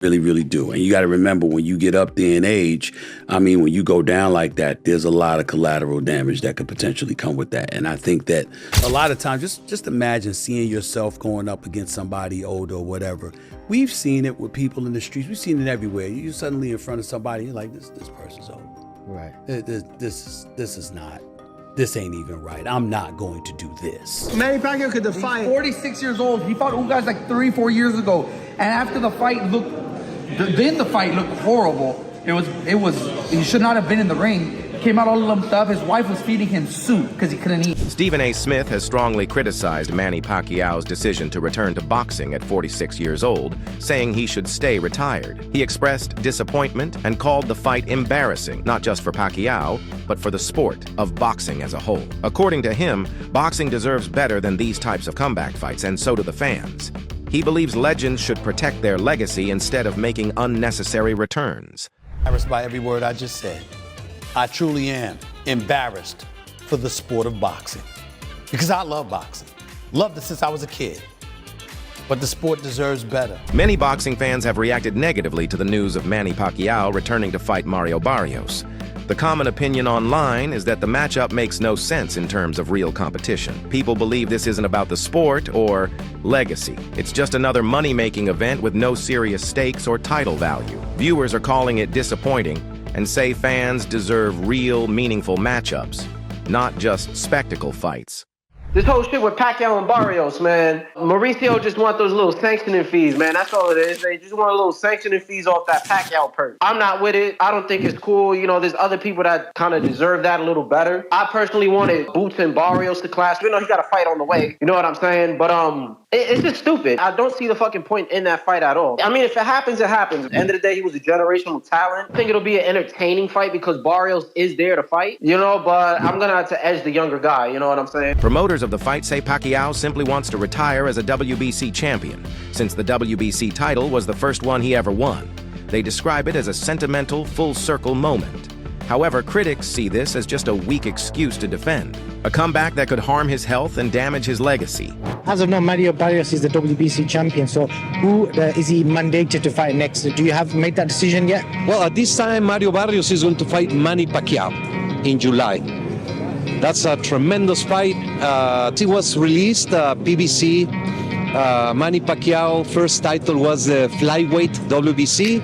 Really, really do. And you got to remember, when you get up there in age, I mean, when you go down like that, there's a lot of collateral damage that could potentially come with that. And I think that a lot of times, just imagine seeing yourself going up against somebody older or whatever. We've seen it with people in the streets. We've seen it everywhere. You're suddenly in front of somebody, you're like, this person's old. Right. This ain't even right. I'm not going to do this. Manny Pacquiao could defy. He's 46 years old. He fought Ugas like 3-4 years ago, and after the fight the fight looked horrible. It was. He should not have been in the ring. Came out all lumped up. His wife was feeding him soup because he couldn't eat. Stephen A. Smith has strongly criticized Manny Pacquiao's decision to return to boxing at 46 years old, saying he should stay retired. He expressed disappointment and called the fight embarrassing, not just for Pacquiao, but for the sport of boxing as a whole. According to him, boxing deserves better than these types of comeback fights, and so do the fans. He believes legends should protect their legacy instead of making unnecessary returns. Embarrassed by every word I just said. I truly am embarrassed for the sport of boxing. Because I love boxing. Loved it since I was a kid. But the sport deserves better. Many boxing fans have reacted negatively to the news of Manny Pacquiao returning to fight Mario Barrios. The common opinion online is that the matchup makes no sense in terms of real competition. People believe this isn't about the sport or legacy. It's just another money-making event with no serious stakes or title value. Viewers are calling it disappointing and say fans deserve real, meaningful matchups, not just spectacle fights. This whole shit with Pacquiao and Barrios, man. Mauricio just want those little sanctioning fees, man. That's all it is. They just want a little sanctioning fees off that Pacquiao purse. I'm not with it. I don't think it's cool. You know, there's other people that kind of deserve that a little better. I personally wanted Boots and Barrios to clash. You know, he got a fight on the way. You know what I'm saying? But it's just stupid. I don't see the fucking point in that fight at all. I mean, if it happens, it happens. At the end of the day, he was a generational talent. I think it'll be an entertaining fight because Barrios is there to fight, you know, but I'm going to have to edge the younger guy. You know what I'm saying? Promoters of the fight say Pacquiao simply wants to retire as a WBC champion, since the WBC title was the first one he ever won. They describe it as a sentimental, full-circle moment. However, critics see this as just a weak excuse to defend, a comeback that could harm his health and damage his legacy. As of now, Mario Barrios is the WBC champion, so who is he mandated to fight next? Do you have made that decision yet? Well, at this time, Mario Barrios is going to fight Manny Pacquiao in July. That's a tremendous fight. It was released, PBC. Manny Pacquiao first title was the flyweight WBC,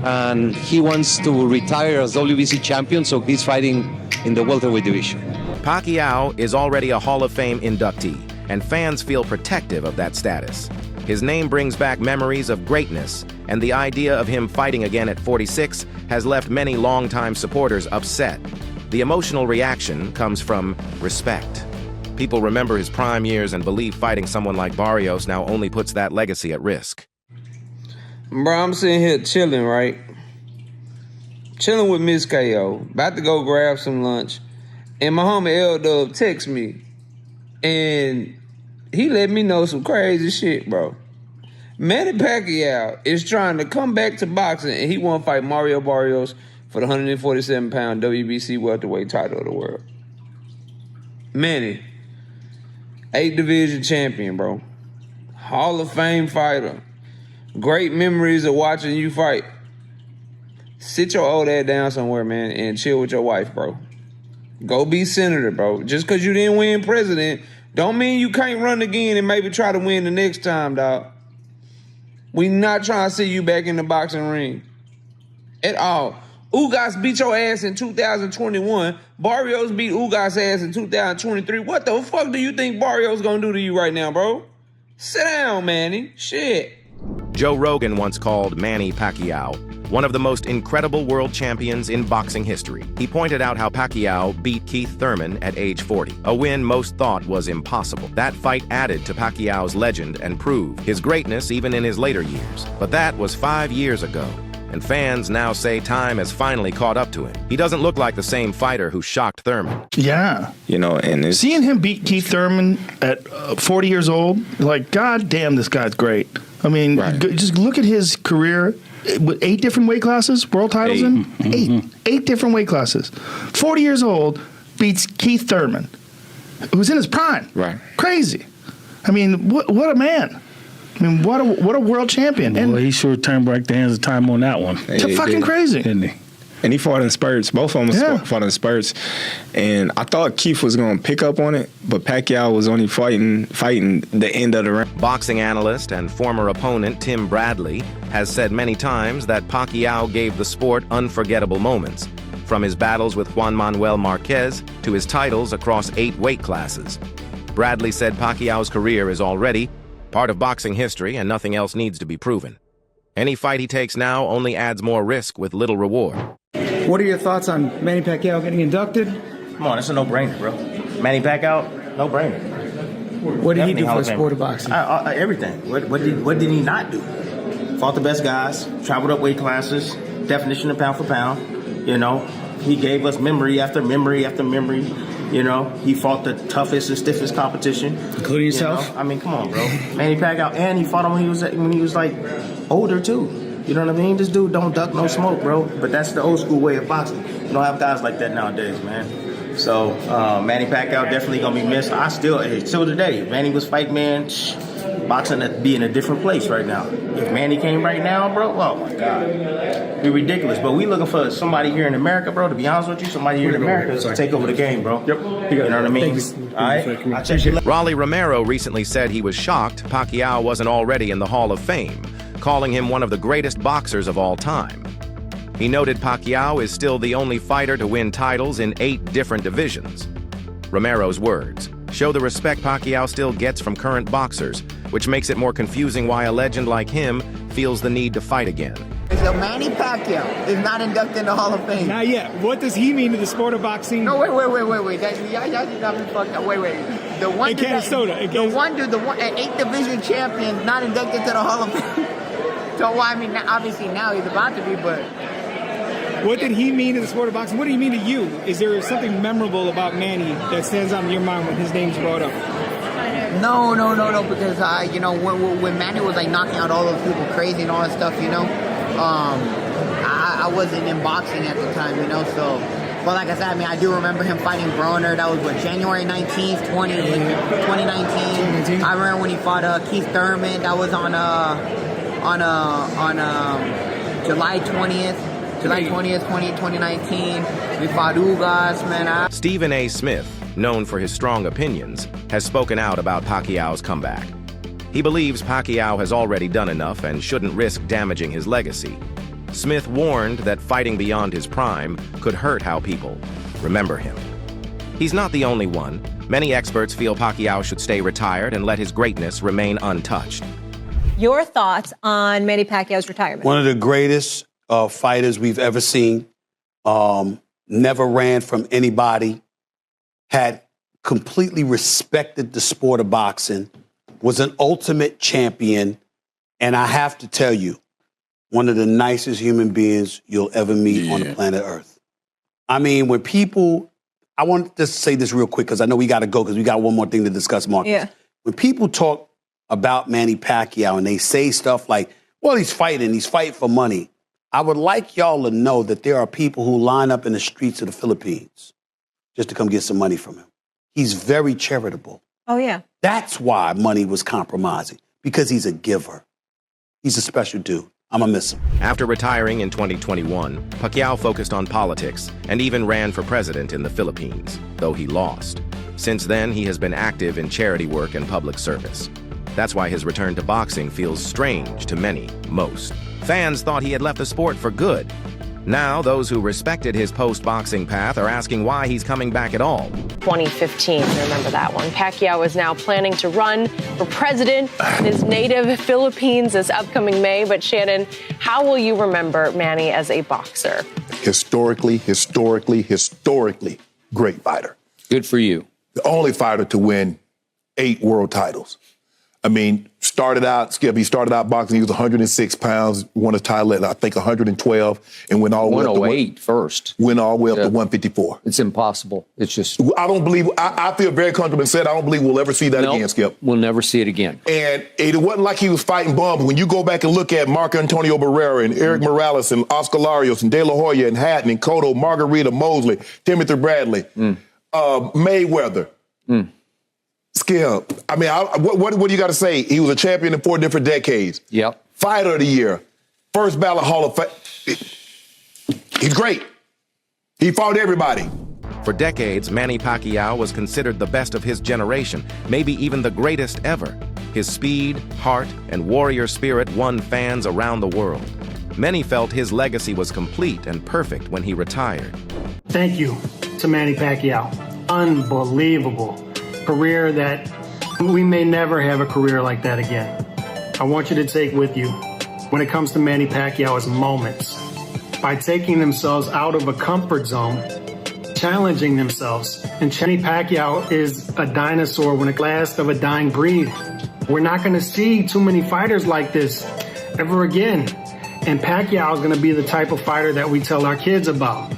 and he wants to retire as WBC champion, so he's fighting in the welterweight division. Pacquiao is already a Hall of Fame inductee, and fans feel protective of that status. His name brings back memories of greatness, and the idea of him fighting again at 46 has left many longtime supporters upset. The emotional reaction comes from respect. People remember his prime years and believe fighting someone like Barrios now only puts that legacy at risk. Bro, I'm sitting here chilling, right? Chilling with Miss KO, about to go grab some lunch, and my homie L-Dub texts me, and he let me know some crazy shit, bro. Manny Pacquiao is trying to come back to boxing, and he want to fight Mario Barrios for the 147-pound WBC welterweight title of the world. Manny, 8-division champion, bro. Hall of Fame fighter. Great memories of watching you fight. Sit your old ass down somewhere, man, and chill with your wife, bro. Go be senator, bro. Just because you didn't win president don't mean you can't run again and maybe try to win the next time, dog. We not trying to see you back in the boxing ring at all. Ugas beat your ass in 2021. Barrios beat Ugas' ass in 2023. What the fuck do you think Barrios gonna do to you right now, bro? Sit down, Manny. Shit. Joe Rogan once called Manny Pacquiao one of the most incredible world champions in boxing history. He pointed out how Pacquiao beat Keith Thurman at age 40, a win most thought was impossible. That fight added to Pacquiao's legend and proved his greatness even in his later years. But that was 5 years ago, and fans now say time has finally caught up to him. He doesn't look like the same fighter who shocked Thurman. Yeah. You know, and seeing him beat Keith Thurman at 40 years old, like, God damn, this guy's great. I mean, just look at his career. With 8 different weight classes, world titles in? 8 different weight classes. 40 years old, beats Keith Thurman, who's in his prime. Right. Crazy. I mean, what a man. I mean, what a world champion. Well, he sure turned back the hands of time on that one. It's fucking crazy. Didn't he? And he fought in spurts. Both of them fought in spurts. And I thought Keith was going to pick up on it, but Pacquiao was only fighting the end of the round. Boxing analyst and former opponent Tim Bradley has said many times that Pacquiao gave the sport unforgettable moments, from his battles with Juan Manuel Marquez to his titles across 8 weight classes. Bradley said Pacquiao's career is already part of boxing history and nothing else needs to be proven. Any fight he takes now only adds more risk with little reward. What are your thoughts on Manny Pacquiao getting inducted? Come on, it's a no-brainer, bro. Manny Pacquiao, no-brainer. What did he do for the sport of boxing? Everything. What did he not do? Fought the best guys, traveled up weight classes, definition of pound for pound. You know, he gave us memory after memory after memory. You know, he fought the toughest and stiffest competition, including yourself. You know? I mean, come on, bro. Manny Pacquiao, and he fought him when he was like older too. You know what I mean? This dude don't duck, no smoke, bro. But that's the old school way of boxing. You don't have guys like that nowadays, man. So Manny Pacquiao definitely gonna be missed. Still today, if Manny was fight, man, boxing would be in a different place right now. If Manny came right now, bro, oh my God, it'd be ridiculous. But we looking for somebody here in America, bro. To be honest with you, somebody here in America to take over the game, bro. Yep. You know what I mean? All right. I'll check you. Raleigh Romero recently said he was shocked Pacquiao wasn't already in the Hall of Fame, calling him one of the greatest boxers of all time. He noted Pacquiao is still the only fighter to win titles in 8 different divisions. Romero's words show the respect Pacquiao still gets from current boxers, which makes it more confusing why a legend like him feels the need to fight again. So Manny Pacquiao is not inducted in the Hall of Fame. Not yet. What does he mean to the sport of boxing? No, wait. Y'all just got me fucked up. Wait. The one in Canastota. The one 8th division champion not inducted to the Hall of Fame. So, well, I mean, obviously now he's about to be, but... What did he mean to the sport of boxing? What did he mean to you? Is there something memorable about Manny that stands out in your mind when his name's brought up? No, because, you know, when Manny was, like, knocking out all those people crazy and all that stuff, you know, I wasn't in boxing at the time, you know, so... But like I said, I mean, I do remember him fighting Broner. That was, January 19th, 2019. I remember when he fought Keith Thurman. That was on July 20th. July 20th, 2019. We fought Ugas, man. Stephen A. Smith, known for his strong opinions, has spoken out about Pacquiao's comeback. He believes Pacquiao has already done enough and shouldn't risk damaging his legacy. Smith warned that fighting beyond his prime could hurt how people remember him. He's not the only one. Many experts feel Pacquiao should stay retired and let his greatness remain untouched. Your thoughts on Manny Pacquiao's retirement? One of the greatest fighters we've ever seen. Never ran from anybody. Had completely respected the sport of boxing. Was an ultimate champion. And I have to tell you, one of the nicest human beings you'll ever meet on the planet Earth. I mean, when people... I want to just say this real quick because I know we got to go because we got one more thing to discuss, Marcus. Yeah. When people talk about Manny Pacquiao and they say stuff like, well, he's fighting for money. I would like y'all to know that there are people who line up in the streets of the Philippines just to come get some money from him. He's very charitable. Oh, yeah. That's why money was compromising, because he's a giver. He's a special dude. I'm going to miss him. After retiring in 2021, Pacquiao focused on politics and even ran for president in the Philippines, though he lost. Since then, he has been active in charity work and public service. That's why his return to boxing feels strange to many, most. Fans thought he had left the sport for good. Now, those who respected his post-boxing path are asking why he's coming back at all. 2015, remember that one. Pacquiao is now planning to run for president in his native Philippines this upcoming May. But Shannon, how will you remember Manny as a boxer? Historically great fighter. Good for you. The only fighter to win 8 world titles. I mean, he started out boxing, he was 106 pounds, won a title at, I think, 112, and went all the way up to 108 first. Went all the way up to 154. It's impossible. It's just... I don't believe, I feel very comfortable and said I don't believe we'll ever see that again, Skip. We'll never see it again. And it wasn't like he was fighting bums. When you go back and look at Marco Antonio Barrera and Eric Morales and Oscar Larios and De La Hoya and Hatton and Cotto, Margarita Mosley, Timothy Bradley, Mayweather, Skip, I mean, what do you got to say? He was a champion in 4 different decades. Yep. Fighter of the year. First ballot Hall of Fame. He's great. He fought everybody. For decades, Manny Pacquiao was considered the best of his generation, maybe even the greatest ever. His speed, heart, and warrior spirit won fans around the world. Many felt his legacy was complete and perfect when he retired. Thank you to Manny Pacquiao. Unbelievable career that we may never have a career like that again. I want you to take with you, when it comes to Manny Pacquiao, is moments. By taking themselves out of a comfort zone, challenging themselves. And Manny Pacquiao is a dinosaur when it last of a dying breed. We're not going to see too many fighters like this ever again. And Pacquiao is going to be the type of fighter that we tell our kids about.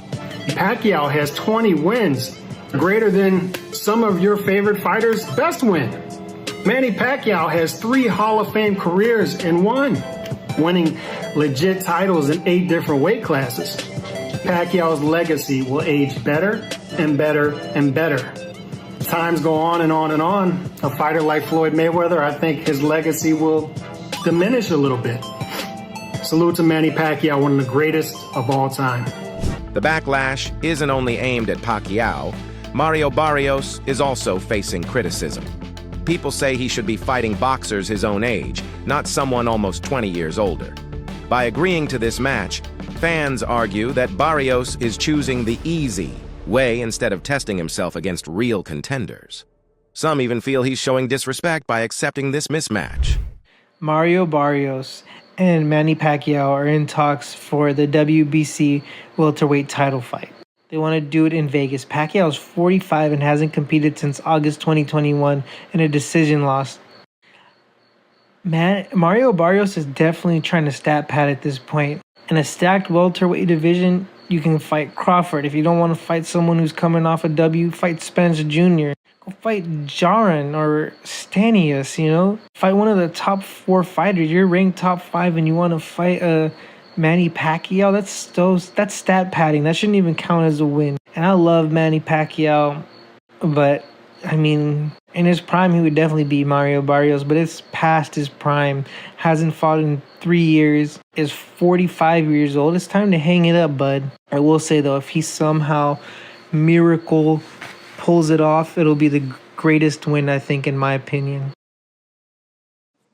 Pacquiao has 20 wins, greater than some of your favorite fighters' best win. Manny Pacquiao has 3 Hall of Fame careers and won, winning legit titles in 8 different weight classes. Pacquiao's legacy will age better and better and better. Times go on and on and on. A fighter like Floyd Mayweather, I think his legacy will diminish a little bit. Salute to Manny Pacquiao, one of the greatest of all time. The backlash isn't only aimed at Pacquiao. Mario Barrios is also facing criticism. People say he should be fighting boxers his own age, not someone almost 20 years older. By agreeing to this match, fans argue that Barrios is choosing the easy way instead of testing himself against real contenders. Some even feel he's showing disrespect by accepting this mismatch. Mario Barrios and Manny Pacquiao are in talks for the WBC welterweight title fight. They want to do it in Vegas. Pacquiao is 45 and hasn't competed since August 2021 in a decision loss. Mario Barrios is definitely trying to stat pad at this point. In a stacked welterweight division, you can fight Crawford. If you don't want to fight someone who's coming off a W, fight Spence Jr. Go fight Jaron or Stanius, you know? Fight one of the top 4 fighters. You're ranked top 5 and you want to fight Manny Pacquiao. That's stat padding. That shouldn't even count as a win. And I love Manny Pacquiao, but I mean, in his prime, he would definitely beat Mario Barrios, but it's past his prime. Hasn't fought in 3 years. Is 45 years old. It's time to hang it up, bud. I will say, though, if he somehow miracle pulls it off, it'll be the greatest win, I think, in my opinion.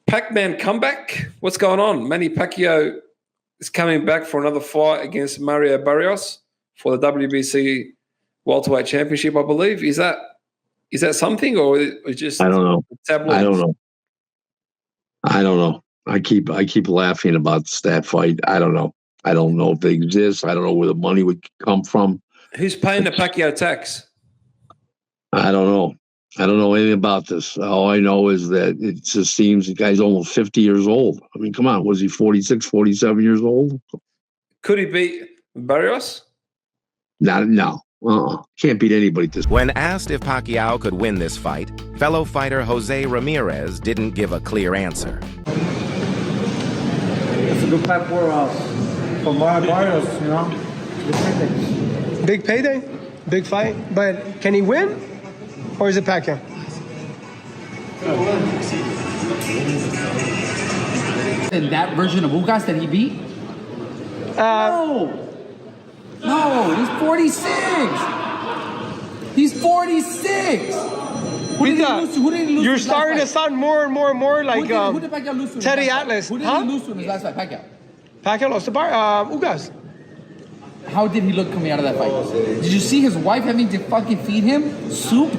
Pac-Man comeback? What's going on? Manny Pacquiao is coming back for another fight against Mario Barrios for the WBC welterweight championship, I believe. Is that something, or is just I don't know. tabloids? I don't know. I keep laughing about the stat fight. I don't know. I don't know if they exist. I don't know where the money would come from. Who's paying the Pacquiao tax? I don't know. I don't know anything about this. All I know is that it just seems the guy's almost 50 years old. I mean, come on. Was he 46, 47 years old? Could he beat Barrios? No. Can't beat anybody at this point. When asked if Pacquiao could win this fight, fellow fighter Jose Ramirez didn't give a clear answer. It's a good fight for Mario Barrios, you know. Big payday, big fight, but can he win, or is it Pacquiao? And that version of Ugas that he beat? No, he's 46. He's 46. Who did he lose to? Who did he lose You're to starting to sound more and more like who did Pacquiao lose to? Teddy Atlas. Who did he lose to in his last fight? Pacquiao. Pacquiao lost to Ugas. How did he look coming out of that fight? Did you see his wife having to fucking feed him soup?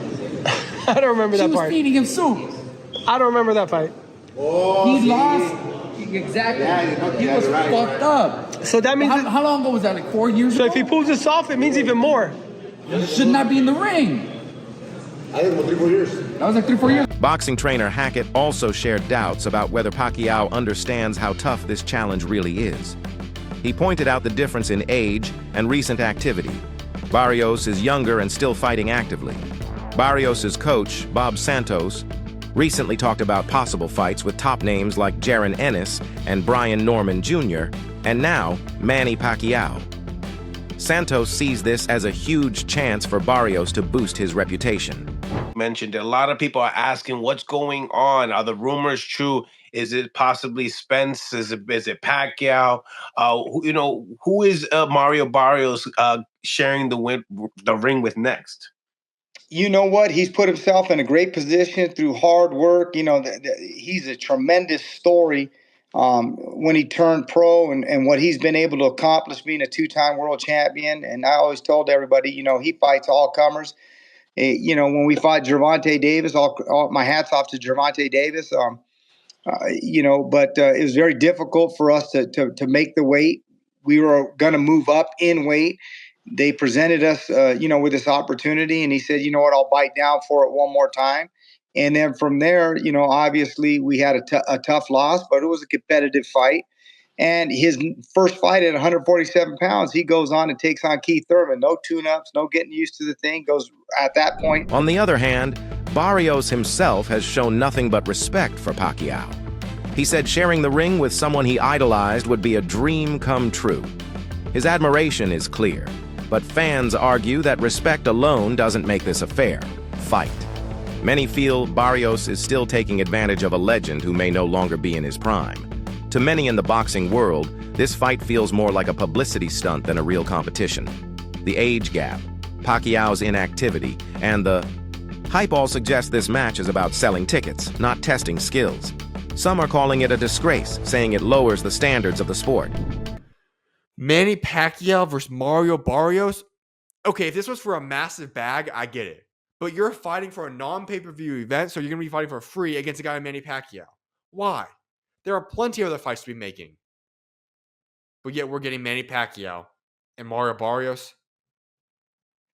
I don't remember that part. She was feeding him soup. I don't remember that fight. He lost. Exactly. He was fucked up. So that means how long ago was that? Like 4 years ago? So if he pulls this off, it means even more. He should not be in the ring. I think about 3-4 years. That was like 3-4 years. Boxing trainer Hackett also shared doubts about whether Pacquiao understands how tough this challenge really is. He pointed out the difference in age and recent activity. Barrios is younger and still fighting actively. Barrios' coach, Bob Santos, recently talked about possible fights with top names like Jaron Ennis and Brian Norman Jr., and now Manny Pacquiao. Santos sees this as a huge chance for Barrios to boost his reputation. Mentioned it. A lot of people are asking what's going on. Are the rumors true? Is it possibly Spence? Is it Pacquiao? Who is Mario Barrios sharing the ring with next? You know what? He's put himself in a great position through hard work. He's a tremendous story when he turned pro and what he's been able to accomplish being a two-time world champion. And I always told everybody, he fights all comers. When we fought Gervonta Davis, all my hats off to Gervonta Davis. But it was very difficult for us to make the weight. We were going to move up in weight. They presented us, with this opportunity, and he said, "You know what? I'll bite down for it one more time." And then from there, obviously we had a tough loss, but it was a competitive fight. And his first fight at 147 pounds, he goes on and takes on Keith Thurman. No tune-ups, no getting used to the thing. Goes at that point. On the other hand, Barrios himself has shown nothing but respect for Pacquiao. He said sharing the ring with someone he idolized would be a dream come true. His admiration is clear, but fans argue that respect alone doesn't make this a fair fight. Many feel Barrios is still taking advantage of a legend who may no longer be in his prime. To many in the boxing world, this fight feels more like a publicity stunt than a real competition. The age gap, Pacquiao's inactivity, and the hype all suggest this match is about selling tickets, not testing skills. Some are calling it a disgrace, saying it lowers the standards of the sport. Manny Pacquiao versus Mario Barrios? Okay, if this was for a massive bag, I get it. But you're fighting for a non-pay-per-view event, so you're going to be fighting for free against a guy like Manny Pacquiao. Why? There are plenty of other fights to be making. But yet we're getting Manny Pacquiao and Mario Barrios.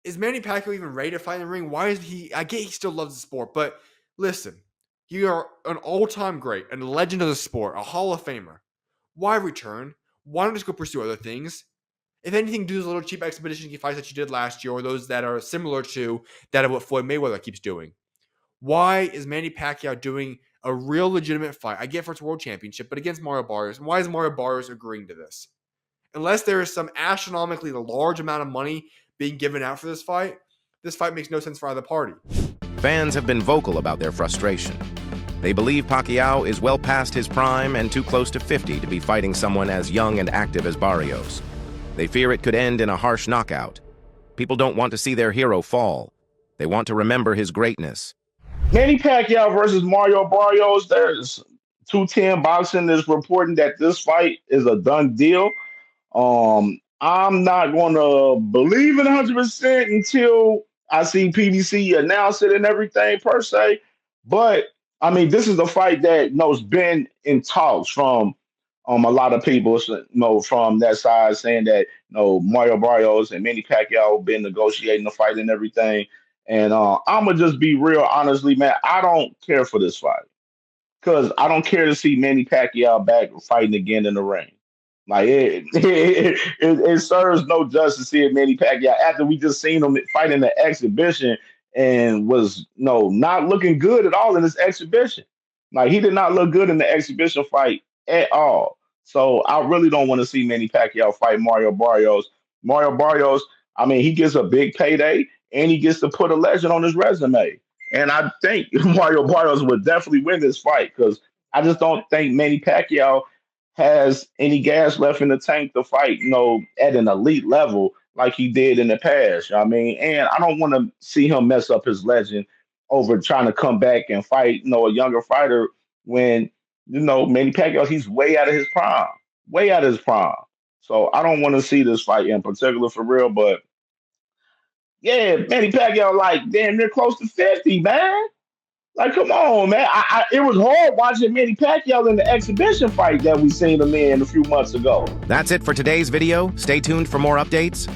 Is Manny Pacquiao even ready to fight in the ring? Why is he? I get he still loves the sport, but listen, you are an all-time great, a legend of the sport, a Hall of Famer. Why return? Why not just go pursue other things? If anything, do those little cheap expedition fights that you did last year, or those that are similar to that of what Floyd Mayweather keeps doing. Why is Manny Pacquiao doing a real legitimate fight? I get for its world championship, but against Mario Barrios. And why is Mario Barrios agreeing to this? Unless there is some astronomically large amount of money being given out for this fight makes no sense for either party. Fans have been vocal about their frustration. They believe Pacquiao is well past his prime and too close to 50 to be fighting someone as young and active as Barrios. They fear it could end in a harsh knockout. People don't want to see their hero fall. They want to remember his greatness. Manny Pacquiao versus Mario Barrios. There's 210 Boxing is reporting that this fight is a done deal. I'm not going to believe it 100% until I see PBC announce it and everything per se. But I mean, this is a fight that has been in talks from a lot of people, from that side, saying that Mario Barrios and Manny Pacquiao have been negotiating the fight and everything. And I'm gonna just be real, honestly, man. I don't care for this fight because I don't care to see Manny Pacquiao back fighting again in the ring. Like it serves no justice seeing Manny Pacquiao after we just seen him fight in the exhibition and was not looking good at all in this exhibition. Like he did not look good in the exhibition fight at all. So I really don't want to see Manny Pacquiao fight Mario Barrios. Mario Barrios, I mean, he gets a big payday and he gets to put a legend on his resume. And I think Mario Barrios would definitely win this fight because I just don't think Manny Pacquiao has any gas left in the tank to fight, at an elite level like he did in the past. I mean, and I don't want to see him mess up his legend over trying to come back and fight, a younger fighter when, Manny Pacquiao, he's way out of his prime. So I don't want to see this fight in particular for real, but yeah, Manny Pacquiao, like, damn, they're close to 50, man. Like, come on, man. It was hard watching Manny Pacquiao in the exhibition fight that we seen him in a few months ago. That's it for today's video. Stay tuned for more updates.